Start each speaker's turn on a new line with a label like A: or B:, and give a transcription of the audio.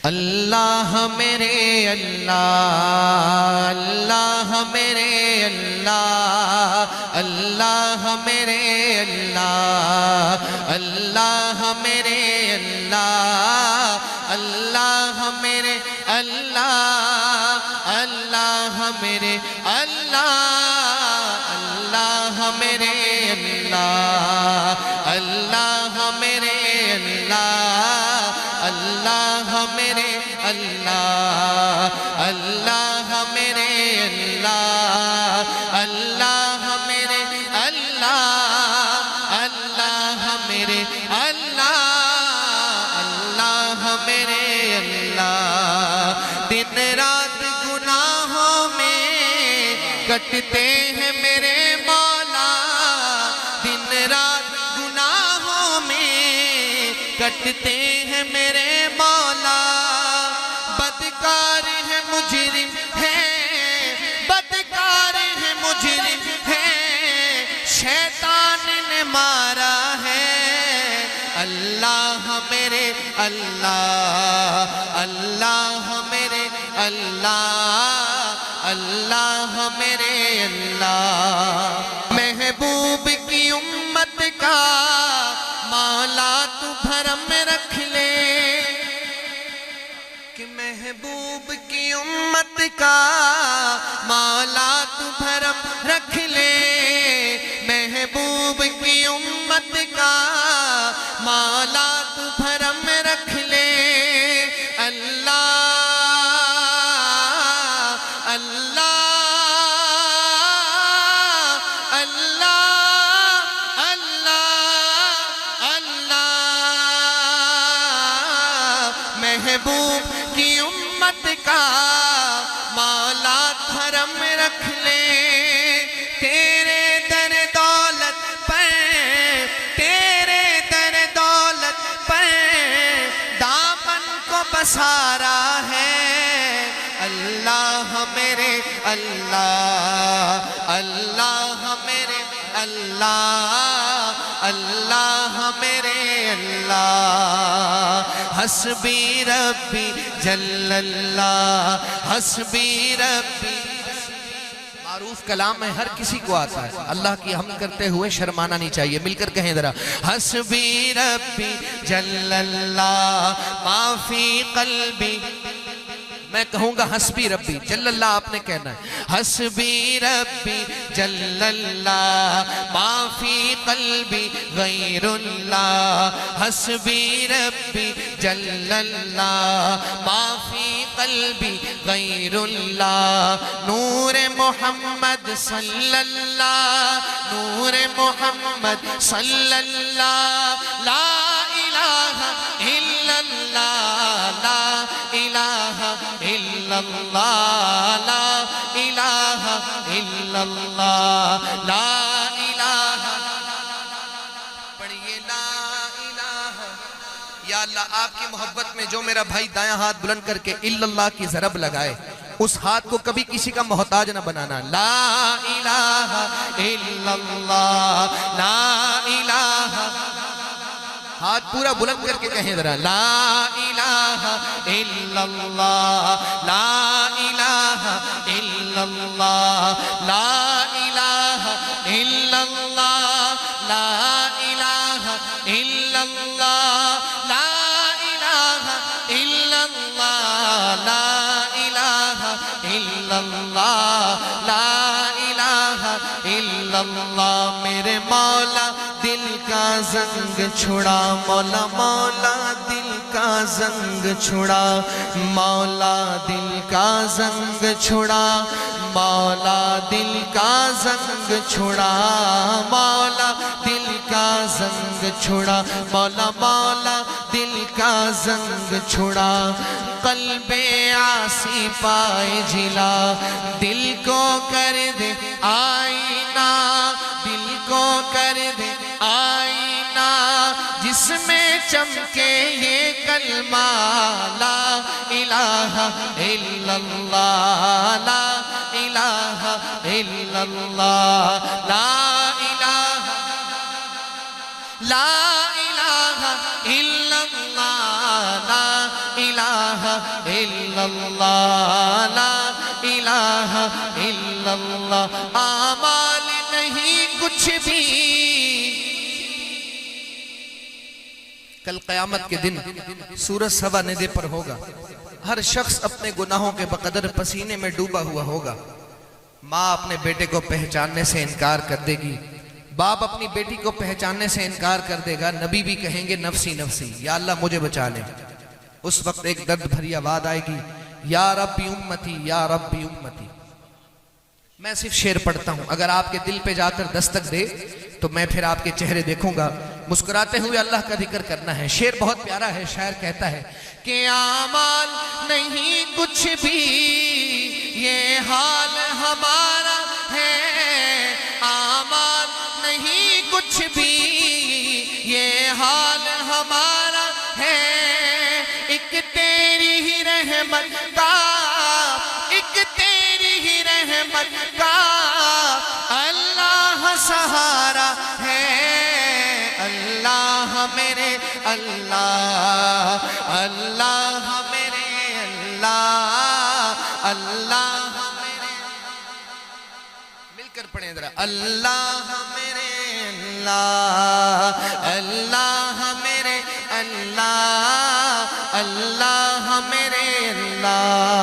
A: اللہ میرے اللہ، اللہ میرے اللہ، اللہ میرے اللہ، اللہ میرے اللہ، اللہ میرے اللہ، اللہ میرے اللہ، اللہ میرے اللہ، اللہ میرے اللہ، اللہ میرے اللہ، اللہ میرے اللہ، اللہ میرے اللہ، اللہ میرے اللہ، اللہ میرے اللہ۔ دن رات گناہوں میں کٹتے ہیں میرے مولا، دن رات گناہوں میں کٹتے ہیں میرے مولا، بدکار ہے مجرم ہے، بدکار ہے مجرم ہے، شیطان نے مارا ہے، اللہ میرے اللہ، اللہ میرے اللہ، اللہ میرے اللہ۔ محبوب کی امت کا مولا تو بھرم رکھ لے، کہ محبوب کی امت کا مولا تو بھرم رکھ لے، محبوب کی امت کا مولا تو بھرم رکھ لے، اللہ اللہ اللہ اللہ اللہ، محبوب کی امت کا مولا دھرم رکھ لے، تیرے در دولت پر، تیرے در دولت پر دامن کو بسارا ہے، اللہ میرے اللہ، اللہ میرے اللہ، اللہ میرے اللہ۔ حسبی ربی جل اللہ، حسبی ربی، معروف کلام ہے، ہر کسی کو آتا ہے، اللہ کی حمد کرتے ہوئے شرمانا نہیں چاہیے، مل کر کہیں ذرا، حسبی ربی جل اللہ ما فی قلبی، میں کہوں گا حسبی ربی جل اللہ، آپ نے کہنا ہے حسبی ربی جل اللہ ما فی قلبی غیر اللہ، حسبی ربی جل اللہ ما فی قلبی غیر اللہ، نور محمد صلی اللہ، نور محمد صلی اللہ، لا الہ الا اللہ، لا الہ الا اللہ، لا الہ الا اللہ، لا الہ، پڑھئے لا الہ۔ یا اللہ آپ کی محبت میں جو میرا بھائی دایاں ہاتھ بلند کر کے الا اللہ کی ضرب لگائے، اس ہاتھ کو کبھی کسی کا محتاج نہ بنانا، لا الہ الا اللہ، لا الہ، ہاتھ پورا بلند کر کے کہیں ذرا، لا الہ الا اللہ، لا الہ الا اللہ، لا الہ الا اللہ، لا الہ الا اللہ، لا الہ الا اللہ، لا الہ الا اللہ، لا الہ الا اللہ۔ میرے مولا دل کا زنگ چھڑا، مولا مولا دل کا زنگ چھڑا، مولا دل کا زنگ چھڑا، مولا دل کا زنگ چھڑا، مولا دل کا زنگ چھڑا، مولا مولا دل کا زنگ چھڑا، قلب عاصی پائے جلا، دل کو کر دے آئینہ، دل کو کر دے آئینہ، جس میں چمکے یہ کلمہ، لا الہ الا اللہ، لا الہ الا اللہ، لا الہ، لا الہ الا اللہ، لا الہ الا اللہ لا الہ الا اللہ اعمال نہیں کچھ بھی. کل قیامت کے دن سورج سوا ندے پر ہوگا. ہر شخص اپنے گناہوں کے بقدر پسینے میں ڈوبا ہوا ہوگا. ماں اپنے بیٹے کو پہچاننے سے انکار کر دے گی, باپ اپنی بیٹی کو پہچاننے سے انکار کر دے گا, نبی بھی کہیں گے نفسی نفسی, یا اللہ مجھے بچا لے. اس وقت ایک درد بھری آواز آئے گی, یا ربی امتی یا ربی امتی. میں صرف شعر پڑھتا ہوں, اگر آپ کے دل پہ جا کر دستک دے تو میں پھر آپ کے چہرے دیکھوں گا. مسکراتے ہوئے اللہ کا ذکر کرنا ہے. شعر بہت پیارا ہے. شاعر کہتا ہے کہ اعمال نہیں کچھ بھی یہ حال ہمارا ہے, اعمال نہیں کچھ بھی یہ حال ہمارا ہے. ایک تیری ہی رحمت کا, ایک تیری ہی رحمت کا اللہ سہارا ہے. اللہ میرے اللہ, اللہ میرے اللہ, اللہ میرے, مل کر پڑھیں ذرا, اللہ میرے اللہ, اللہ میرے اللہ, اللہ میرے اللہ.